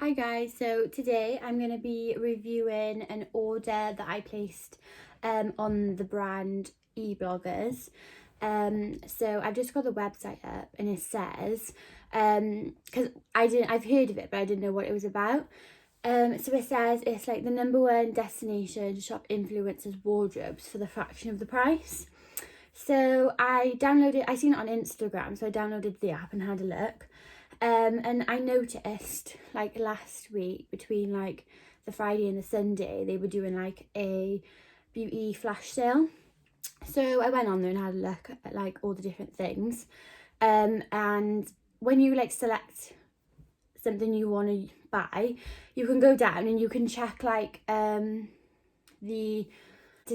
Hi guys, so today I'm going to be reviewing an order that I placed on the brand Ebloogers. So I've just got the website up and it says, because I've heard of it but I didn't know what it was about. So it says it's like the #1 destination to shop influencers wardrobes for the fraction of the price. So I seen it on Instagram, so I downloaded the app and had a look. And I noticed like last week between like the Friday and the Sunday they were doing like a beauty flash sale. So I went on there and had a look at like all the different things. And when you like select something you want to buy, you can go down and you can check like to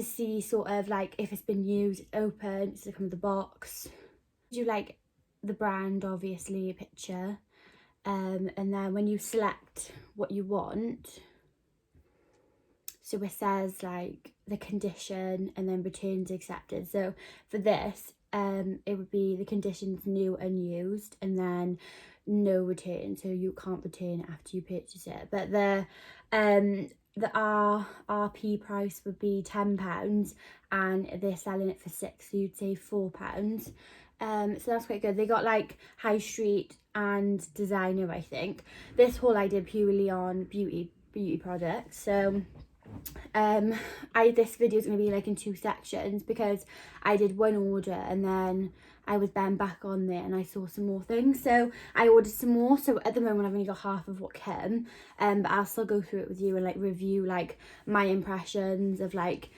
see sort of like if it's been used, it's open, it's come with the box. You like the brand, obviously, a picture, and then when you select what you want, so it says like the condition and then returns accepted. So for this it would be the conditions new unused and then no return, so you can't return it after you purchase it. But the RP price would be £10 and they're selling it for £6, so you'd save £4. So that's quite good. They got like high street and designer, I think. This haul I did purely on beauty products. So this video is going to be like in 2 sections because I did one order and then I was then back on there and I saw some more things, so I ordered some more. So at the moment I've only got half of what came, but I'll still go through it with you and like review like my impressions of like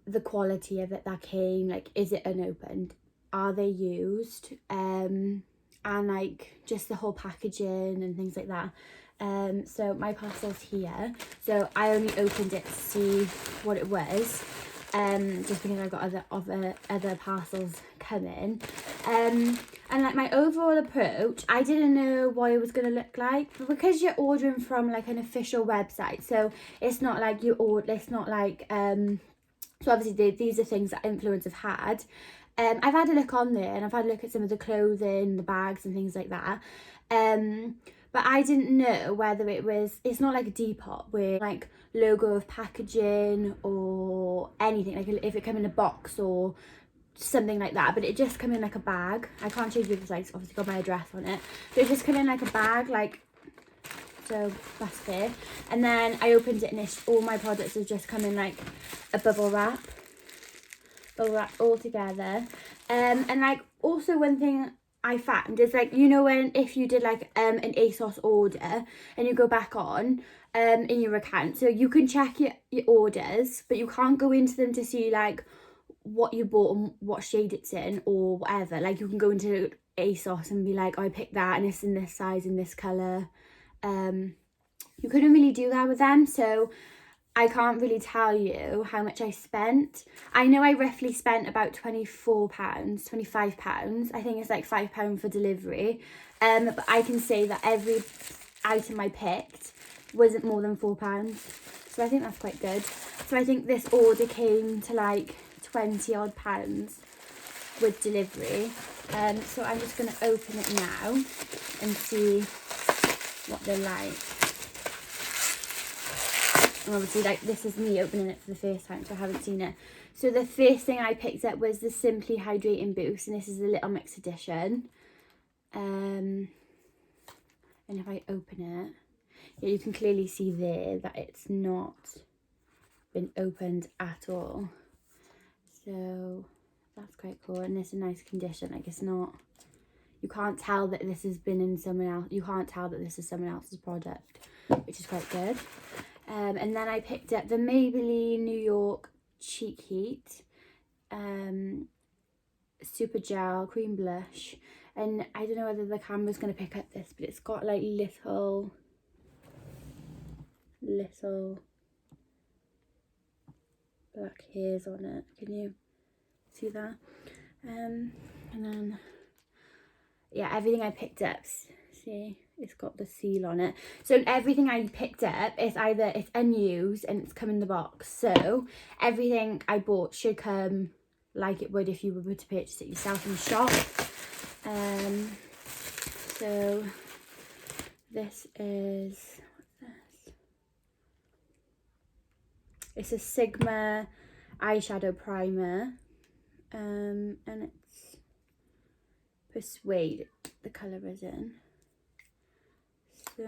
the quality of it that came, like is it unopened, are they used, and like just the whole packaging and things like that. So my parcel's here, so I only opened it to see what it was, just because I've got other parcels coming. And like my overall approach, I didn't know what it was going to look like, but because you're ordering from like an official website, so it's not like so obviously these are things that influencers have had. I've had a look on there and I've had a look at some of the clothing, the bags and things like that. But I didn't know whether it's not like a Depop where like logo of packaging or anything, like if it come in a box or something like that, but it just come in like a bag. I can't show you because I obviously got my address on it, but it just come in like a bag, like, so that's fair. And then I opened it and all my products have just come in like a bubble wrap all together. And like also one thing I found is like, you know, when if you did like an ASOS order and you go back on in your account, so you can check your orders, but you can't go into them to see like what you bought and what shade it's in or whatever. Like you can go into ASOS and be like, oh, I picked that and it's in this size in this colour. You couldn't really do that with them, so I can't really tell you how much I spent. I know I roughly spent about £24, £25. I think it's like £5 for delivery. But I can say that every item I picked wasn't more than £4. So I think that's quite good. So I think this order came to like 20 odd pounds with delivery. So I'm just going to open it now and see what they're like. And obviously like this is me opening it for the first time, so I haven't seen it. So the first thing I picked up was the Simply Hydrating Boost, and this is the Little Mix edition. And if I open it, yeah, you can clearly see there that it's not been opened at all. So that's quite cool, and it's a nice condition. Like it's not, you can't tell that this has been in someone else. You can't tell that this is someone else's product, which is quite good. And then I picked up the Maybelline New York Cheek Heat Super Gel Cream Blush. And I don't know whether the camera's going to pick up this, but it's got like little black hairs on it. Can you see that? And then, yeah, everything I picked up, see, it's got the seal on it. So everything I picked up is either it's unused and it's come in the box. So everything I bought should come like it would if you were to purchase it yourself in the shop. So This is, what's this? It's a Sigma eyeshadow primer, and it's Persuade, the colour is in. So, I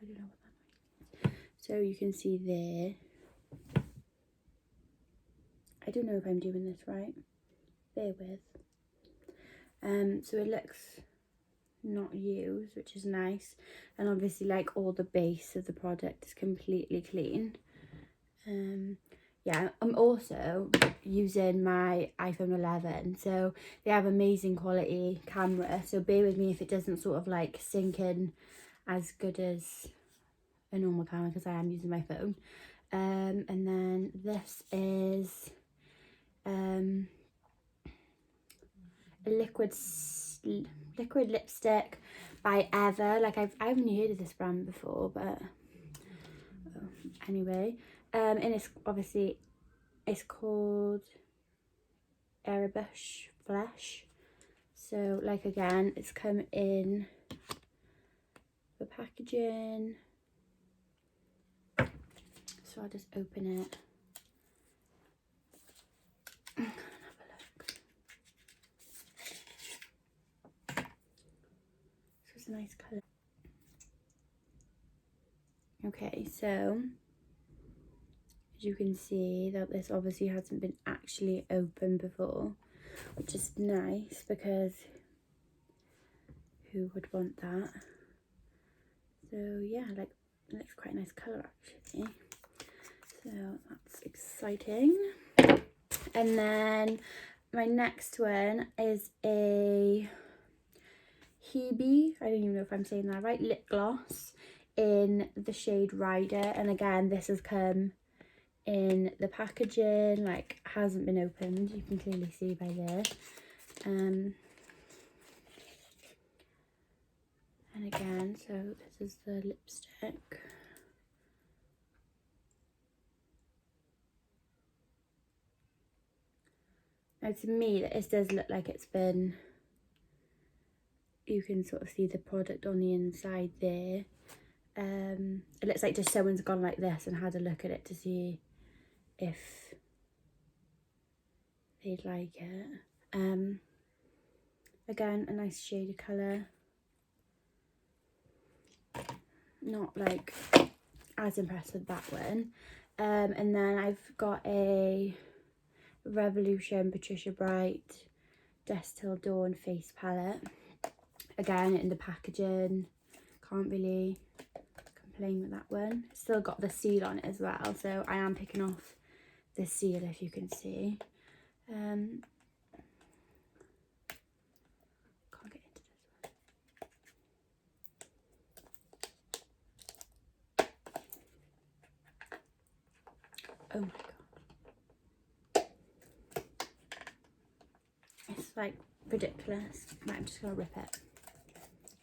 don't know what that means. So you can see there. I don't know if I'm doing this right. Bear with. So it looks not used, which is nice, and obviously like all the base of the product is completely clean. Yeah, I'm also using my iPhone 11, so they have amazing quality camera, so bear with me if it doesn't sort of like sink in as good as a normal camera, because I am using my phone. And then this is a liquid lipstick by Ever. Like I haven't heard of this brand before, but anyway, and it's obviously, it's called Erebush Flesh. So like again, it's come in the packaging, so I'll just open it and have a look. So it's a nice colour. Okay, so as you can see that this obviously hasn't been actually opened before, which is nice because who would want that? So yeah, like it looks quite a nice colour actually, so that's exciting. And then my next one is a Hebe, I don't even know if I'm saying that right, lip gloss in the shade Rider, and again this has come in the packaging, like hasn't been opened, you can clearly see by there. And again, so this is the lipstick. Now to me this does look like it's been, you can sort of see the product on the inside there. It looks like just someone's gone like this and had a look at it to see if they'd like it. Again, a nice shade of colour. Not like as impressed with that one. And then I've got a Revolution Patricia Bright Dusk Till Dawn face palette. Again, in the packaging, can't really complain with that one. Still got the seal on it as well, so I am picking off the seal if you can see. Can't get into this one. Oh my god. It's like ridiculous. Right, I'm just gonna rip it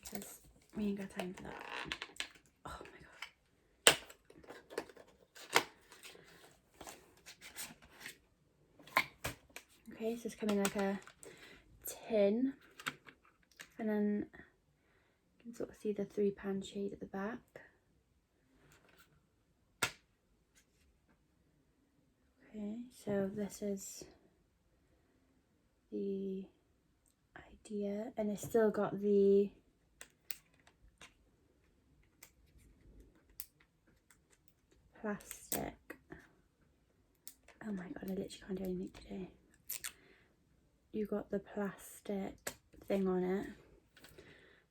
because we ain't got time for that. Oh my god. Okay, so it's coming like a tin, and then you can sort of see the 3-pan shade at the back. Okay, so this is the idea, and it's still got the plastic. Oh my god, I literally can't do anything today. You got the plastic thing on it,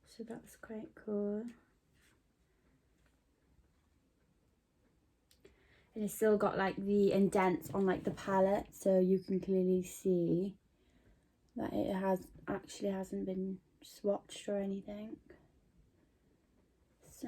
so that's quite cool. And it's still got like the indents on like the palette, so you can clearly see that it hasn't been swatched or anything. So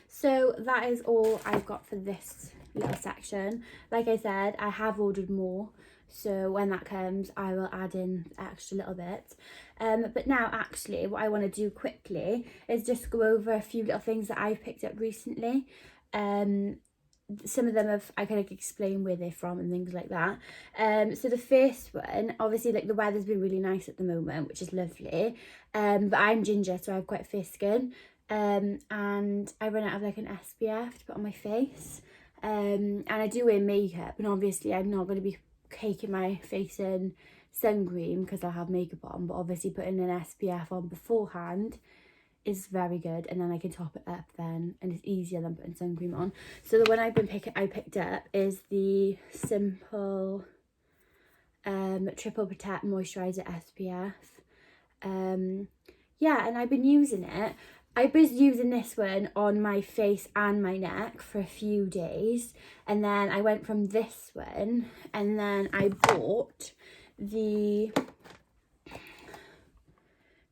so that is all I've got for this little section. Like I said, I have ordered more, so when that comes I will add in extra little bit. But now actually what I want to do quickly is just go over a few little things that I've picked up recently. some of them have, I can like explain where they're from and things like that. So the first one, obviously like the weather's been really nice at the moment, which is lovely. But I'm ginger, so I have quite fair skin. And I run out of like an SPF to put on my face. And I do wear makeup, and obviously I'm not going to be caking my face in sun cream because I'll have makeup on, but obviously putting an SPF on beforehand is very good, and then I can top it up then, and it's easier than putting sun cream on. So the one I picked up is the Simple Triple Protect Moisturiser SPF. Yeah, and I've been using it. I was using this one on my face and my neck for a few days, and then I went from this one, and then I bought the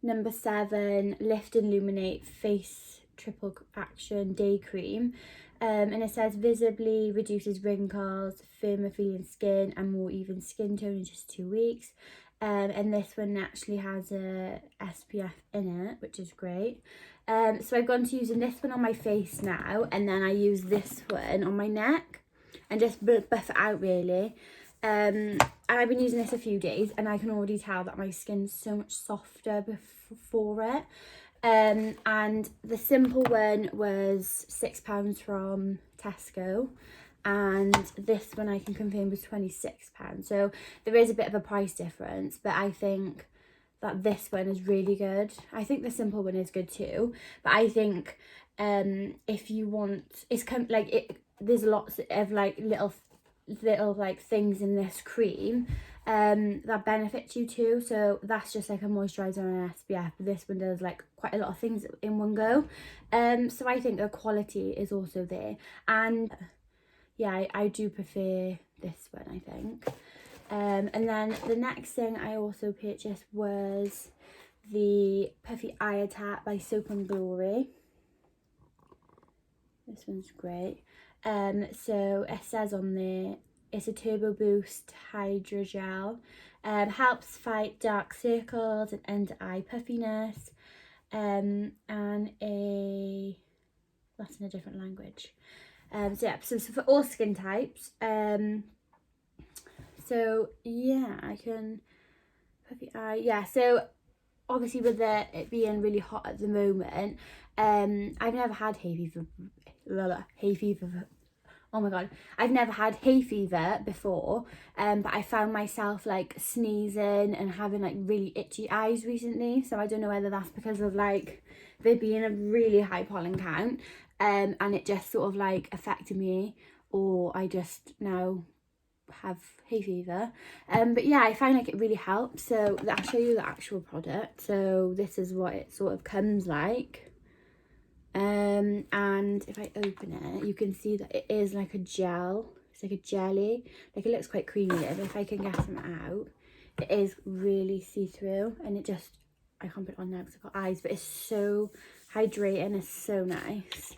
number 7 Lift and Illuminate Face Triple Action Day Cream. And it says visibly reduces wrinkles, firmer feeling skin and more even skin tone in just 2 weeks. And this one actually has a SPF in it, which is great. So I've gone to using this one on my face now, and then I use this one on my neck and just buff it out really. And I've been using this a few days, and I can already tell that my skin's so much softer before it. And the Simple one was £6 from Tesco, and this one I can confirm was £26. So there is a bit of a price difference, but I think that this one is really good. I think the Simple one is good too, but I think if you want, it's kind of like it, there's lots of like little like things in this cream that benefits you too. So that's just like a moisturizer and an SPF, but this one does like quite a lot of things in one go. So I think the quality is also there, and yeah, I do prefer this one, I think. And then the next thing I also purchased was the Puffy Eye Attack by Soap and Glory. This one's great. So it says on there, it's a Turbo Boost Hydrogel. Helps fight dark circles and under eye puffiness. And that's in a different language. So yeah, so for all skin types. So yeah, I can Puffy Eye. Yeah, so obviously with it being really hot at the moment, I've never had hay fever. Oh my god, I've never had hay fever before, but I found myself like sneezing and having like really itchy eyes recently. So I don't know whether that's because of like there being a really high pollen count, and it just sort of like affected me, or I just now have hay fever. But yeah, I find like it really helps. So I'll show you the actual product. So this is what it sort of comes like. And if I open it, you can see that it is like a gel. It's like a jelly. Like it looks quite creamy, but if I can get some out, it is really see-through, and it just, I can't put it on now because I've got eyes, but it's so hydrating. It's so nice.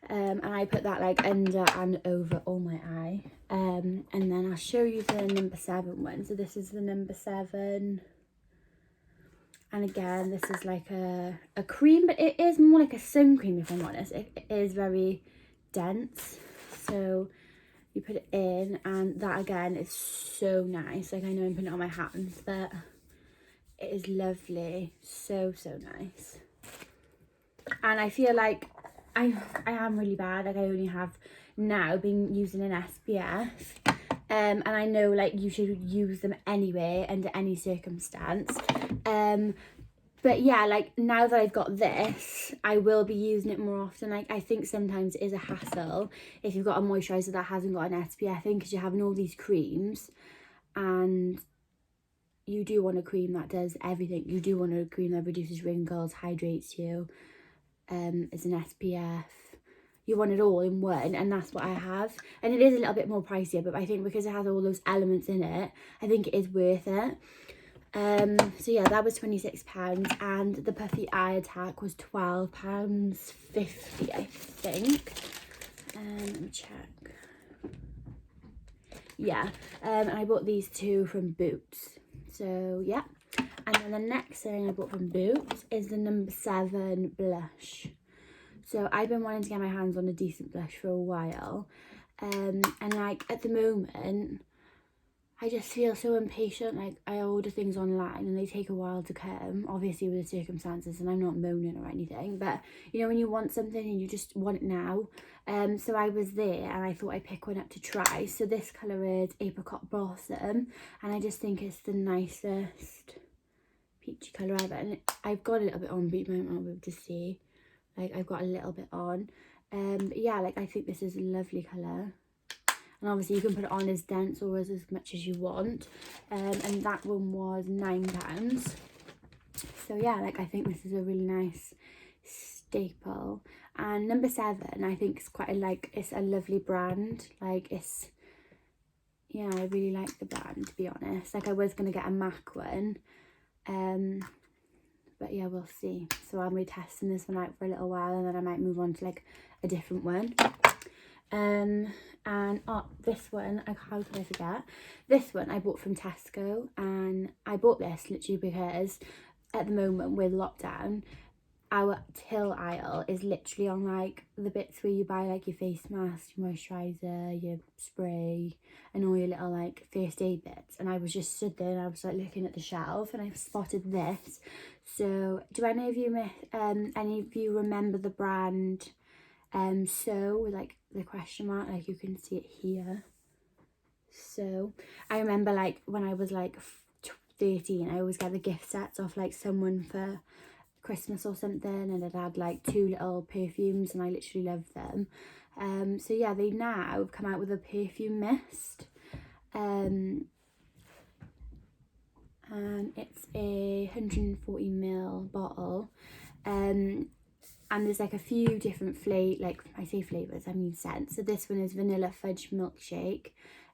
And I put that like under and over all my eye. And then I'll show you the number 7 one. So this is the number 7. And again, this is like a cream, but it is more like a sun cream, if I'm honest. It is very dense. So you put it in, and that again is so nice. Like I know I'm putting it on my hands, but it is lovely. So, so nice. And I feel like I am really bad. Like I only have now been using an SPF. And I know like you should use them anyway under any circumstance. But yeah, like now that I've got this, I will be using it more often. Like I think sometimes it is a hassle if you've got a moisturiser that hasn't got an SPF in, because you're having all these creams, and you do want a cream that does everything. You do want a cream that reduces wrinkles, hydrates you, is an SPF. You want it all in one, and that's what I have. And it is a little bit more pricier, but I think because it has all those elements in it, I think it is worth it. So yeah, that was £26, and the Puffy Eye Attack was £12.50, I think. Let me check. Yeah, and I bought these two from Boots. So yeah, and then the next thing I bought from Boots is the number 7 blush. So I've been wanting to get my hands on a decent blush for a while, and like at the moment I just feel so impatient. Like I order things online and they take a while to come, obviously with the circumstances, and I'm not moaning or anything, but you know when you want something and you just want it now. So I was there and I thought I'd pick one up to try. So this colour is Apricot Blossom, and I just think it's the nicest peachy colour ever. And I've got a little bit on, but you might not be able to see. Like I've got a little bit on. But yeah, like I think this is a lovely colour. And obviously you can put it on as dense or as much as you want. And that one was £9. So yeah, like I think this is a really nice staple. And number 7, I think it's quite it's a lovely brand. Like it's, yeah, I really like the brand, to be honest. Like I was going to get a MAC one. But yeah, we'll see. So I'll be testing this one out for a little while, and then I might move on to like a different one. And this one, how could I forget? This one I bought from Tesco, and I bought this literally because at the moment with lockdown, our till aisle is literally on like the bits where you buy like your face mask, your moisturiser, your spray, and all your little like first aid bits. And I was just stood there and I was like looking at the shelf, and I spotted this. So do any of you remember the brand So, with like the question mark, like you can see it here. So I remember like when I was like 13, I always get the gift sets off like someone for Christmas or something, and it had like 2 little perfumes, and I literally loved them. So yeah, they now have come out with a perfume mist, and it's a 140ml bottle, and there's like a few different I say flavours, I mean scents. So this one is vanilla fudge milkshake.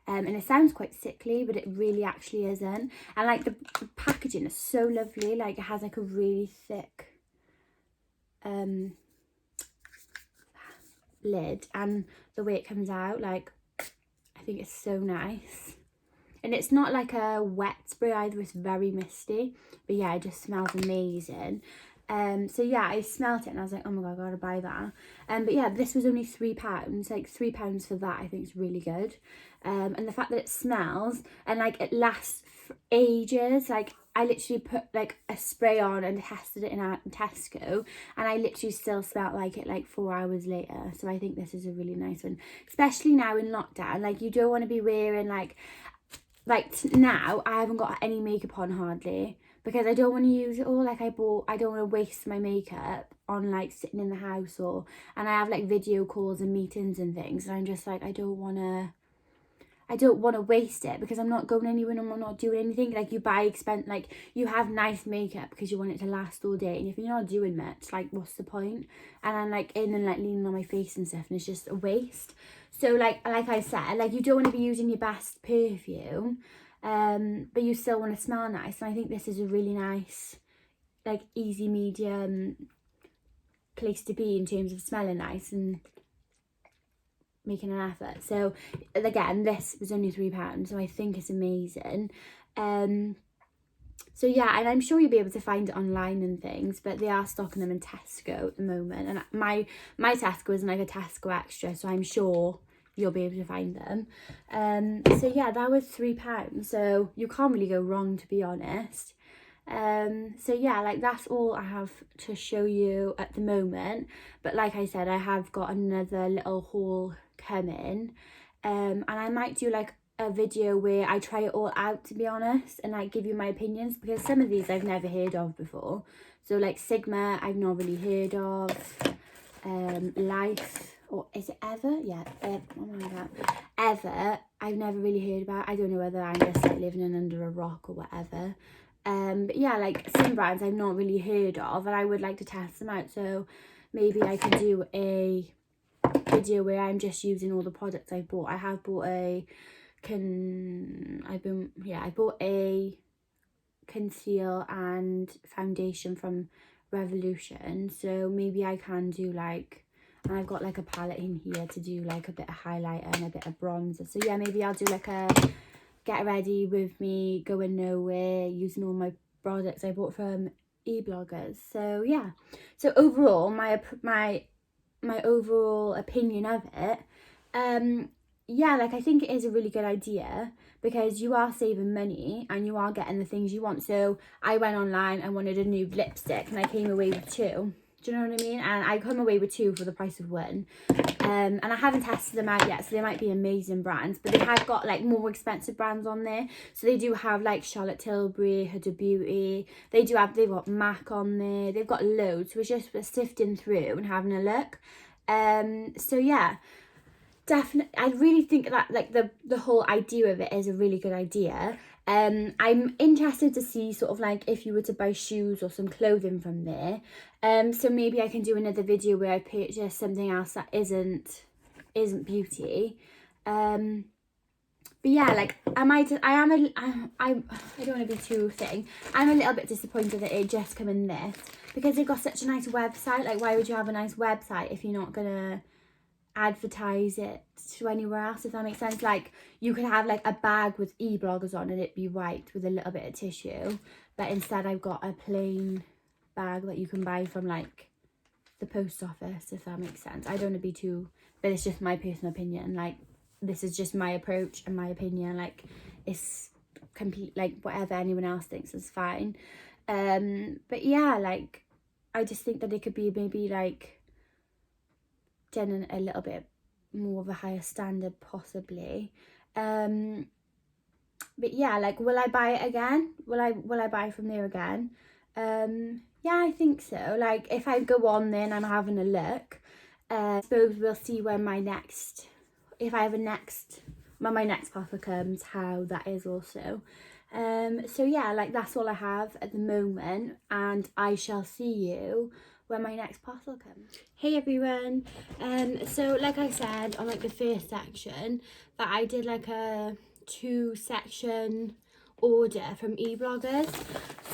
And it sounds quite sickly, but it really actually isn't. And like the packaging is so lovely. Like it has like a really thick lid, and the way it comes out, like I think it's so nice. And it's not like a wet spray either, it's very misty. But yeah, it just smells amazing. So yeah, I smelt it and I was like, oh my god, I gotta buy that. But yeah, this was only £3. Like £3 for that, I think is really good. And the fact that it smells and like it lasts for ages. Like I literally put like a spray on and tested it in Tesco, and I literally still smelled like it like 4 hours later. So I think this is a really nice one, especially now in lockdown. Like you don't want to be wearing like now I haven't got any makeup on hardly, because I don't want to use it all. Like I don't want to waste my makeup on like sitting in the house, and I have like video calls and meetings and things, and I'm just like I don't want to waste it, because I'm not going anywhere and I'm not doing anything. Like you you have nice makeup because you want it to last all day, and if you're not doing much, like what's the point? And I'm like in and like leaning on my face and stuff, and it's just a waste. So like I said, like you don't want to be using your best perfume, but you still want to smell nice. And I think this is a really nice, like easy medium place to be in terms of smelling nice and making an effort. So again, this was only £3, so I think it's amazing. So yeah, and I'm sure you'll be able to find it online and things, but they are stocking them in Tesco at the moment, and my Tesco isn't like a Tesco extra, so I'm sure you'll be able to find them. So yeah, that was £3, so you can't really go wrong, to be honest. So yeah, like that's all I have to show you at the moment, but like I said, I have got another little haul coming, and I might do like a video where I try it all out, to be honest, and like give you my opinions, because some of these I've never heard of before. So like Sigma I've not really heard of, Life, or is it Ever? Yeah, Ever I've never really heard about. I don't know whether I'm just like living under a rock or whatever. But yeah, like some brands I've not really heard of, and I would like to test them out. So maybe I can do a video where I'm just using all the products I bought. I have bought I bought a conceal and foundation from Revolution. So maybe I can do like, and I've got like a palette in here to do like a bit of highlighter and a bit of bronzer. So yeah, maybe I'll do like a get ready with me going nowhere using all my products I bought from Ebloogers. So yeah, so overall my my overall opinion of it, yeah, like I think it is a really good idea because you are saving money and you are getting the things you want. So I went online and wanted a nude lipstick and I came away with 2. Do you know what I mean? And I come away with 2 for the price of 1. And I haven't tested them out yet, so they might be amazing brands, but they have got like more expensive brands on there. So they do have like Charlotte Tilbury, Huda Beauty, they've got MAC on there, they've got loads. So it's just sifting through and having a look. So yeah, definitely, I really think that like the whole idea of it is a really good idea. I'm interested to see sort of like if you were to buy shoes or some clothing from there. So maybe I can do another video where I purchase something else that isn't beauty. But yeah, like I don't want to be too thing. I'm a little bit disappointed that it just come in this because they've got such a nice website. Like, why would you have a nice website if you're not gonna advertise it to anywhere else, if that makes sense? Like, you could have like a bag with Ebloogers on and it'd be white with a little bit of tissue, but instead I've got a plain bag that you can buy from like the post office, if that makes sense. I don't want to be too, but it's just my personal opinion. Like, this is just my approach and my opinion. Like, it's complete, like whatever anyone else thinks is fine. But yeah, like I just think that it could be maybe like done a little bit more of a higher standard possibly. But yeah, like, will I buy it again? Will I buy from there again? Yeah, I think so. Like, if I go on there and I'm having a look, I suppose we'll see when my next parcel comes, how that is also. So yeah, like that's all I have at the moment, and I shall see you when my next parcel comes. Hey everyone, so like I said on like the first section that I did like a 2-section order from Ebloogers.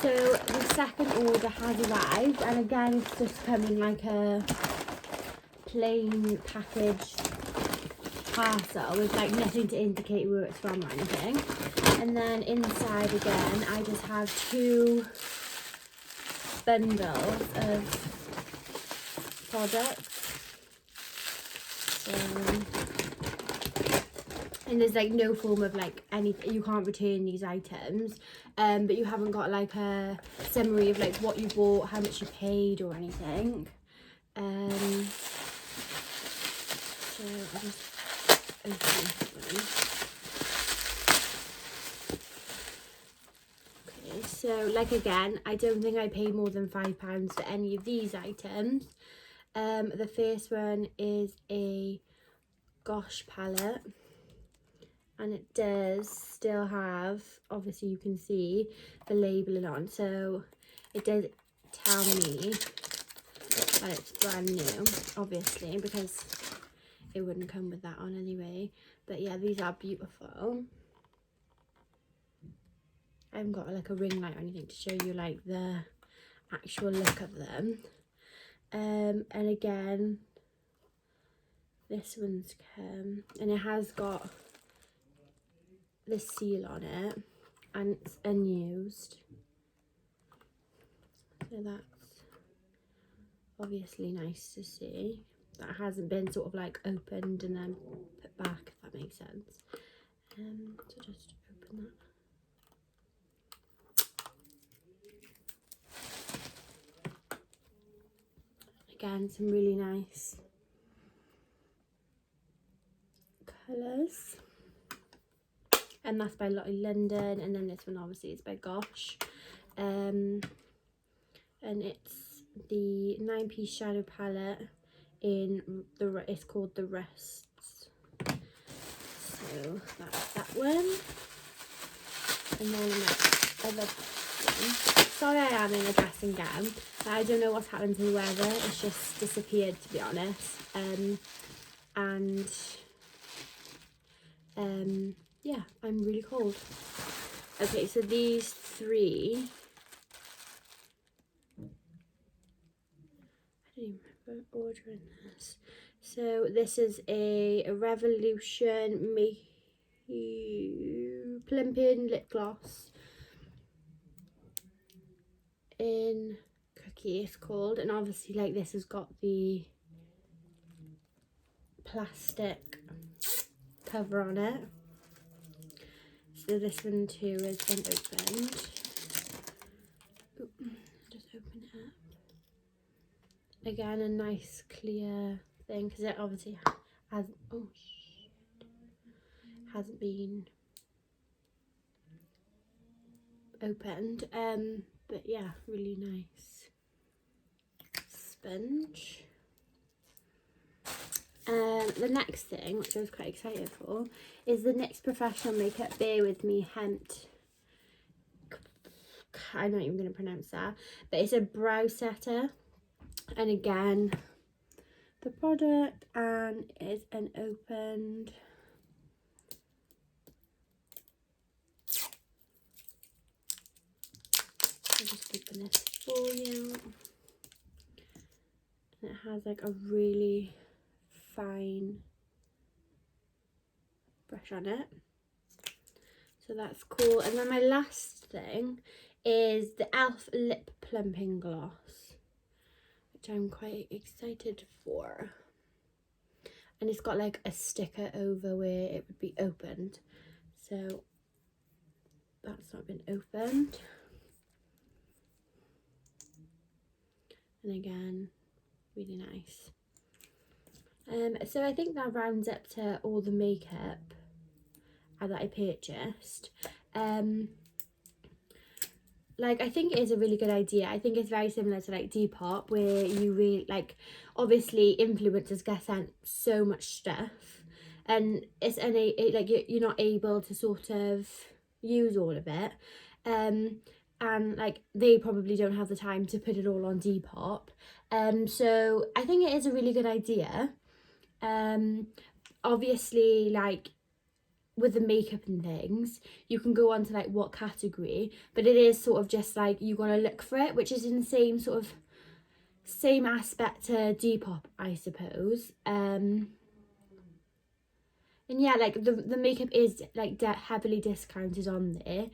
So the second order has arrived, and again it's just come in like a plain package parcel with like nothing to indicate where it's from or anything. And then inside again I just have 2 bundles of products. So, and there's like no form of like anything, you can't return these items, but you haven't got like a summary of like what you bought, how much you paid or anything. So I'll just open this one. Okay, so like again, I don't think I paid more than £5 for any of these items. The first one is a Gosh palette, and it does still have, obviously you can see the labelling on, so it does tell me that it's brand new, obviously, because it wouldn't come with that on anyway. But yeah, these are beautiful. I haven't got like a ring light or anything to show you like the actual look of them. And again, this one's come, and it has got the seal on it, and it's unused, so that's obviously nice to see. That hasn't been sort of like opened and then put back, if that makes sense. So just open that. Again, some really nice colours. And that's by Lottie London, and then this one obviously is by Gosh. And it's the 9-piece shadow palette in it's called The Rests. So that's that one. And then my other one. Sorry I am in a dressing gown. I don't know what's happened to the weather. It's just disappeared, to be honest. Yeah, I'm really cold. Okay, so these 3. I don't even remember ordering this. So this is a Revolution plumping lip gloss in Cookie, it's called, and obviously like this has got the plastic cover on it. So this one too is unopened. Just open it up. Again, a nice clear thing, because it obviously hasn't, oh shit, hasn't been opened. But yeah, really nice sponge. The next thing, which I was quite excited for, is the NYX Professional Makeup Bear With Me Hint. I'm not even going to pronounce that, but it's a brow setter. And again, the product, and it's unopened. I'll just open this for you. And it has like a really fine brush on it, so that's cool. And then my last thing is the e.l.f. Lip Plumping Gloss, which I'm quite excited for. And it's got like a sticker over where it would be opened, so that's not been opened. And again, really nice. So I think that rounds up to all the makeup that I purchased. Like, I think it is a really good idea. I think it's very similar to like Depop, where you really, like, obviously influencers get sent so much stuff, and it's like you're not able to sort of use all of it, and like they probably don't have the time to put it all on Depop. So I think it is a really good idea. Obviously, like, with the makeup and things, you can go on to like what category, but it is sort of just like you gotta look for it, which is in the same aspect to Depop, I suppose. And yeah, like the makeup is like heavily discounted on there.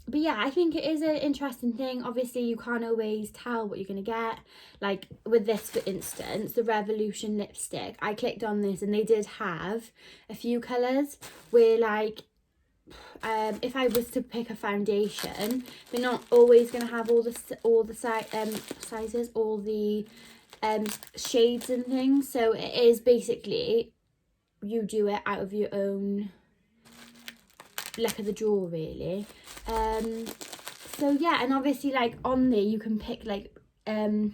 But yeah, I think it is an interesting thing. Obviously, you can't always tell what you're going to get. Like with this, for instance, the Revolution lipstick, I clicked on this and they did have a few colours where, like, if I was to pick a foundation, they're not always going to have all the sizes, all the shades and things. So it is basically, you do it out of your own luck of the draw, really. So yeah, and obviously, like, on there you can pick like you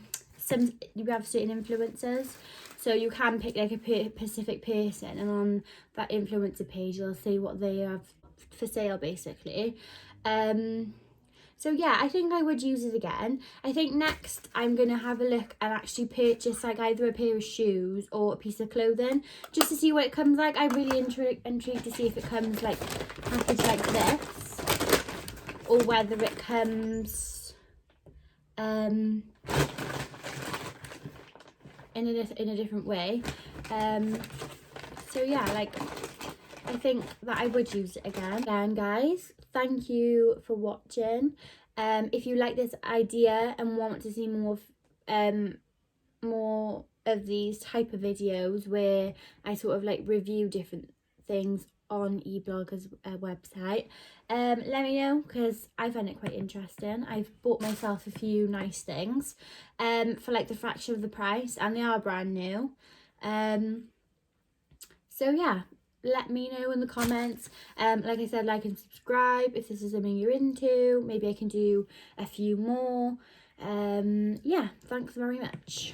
have certain influencers, so you can pick like a specific person, and on that influencer page they'll say what they have for sale, basically. So yeah, I think I would use it again. I think next I'm going to have a look and actually purchase like either a pair of shoes or a piece of clothing, just to see what it comes like. I'm really intrigued to see if it comes like packaged like this, or whether it comes in a different way. So yeah, like, I think that I would use it again. And guys, thank you for watching. If you like this idea and want to see more of these type of videos where I sort of like review different things on Ebloogers website, let me know, because I find it quite interesting. I've bought myself a few nice things for like the fraction of the price, and they are brand new. So yeah, let me know in the comments. Like I said, like and subscribe if this is something you're into. Maybe I can do a few more. Yeah, thanks very much.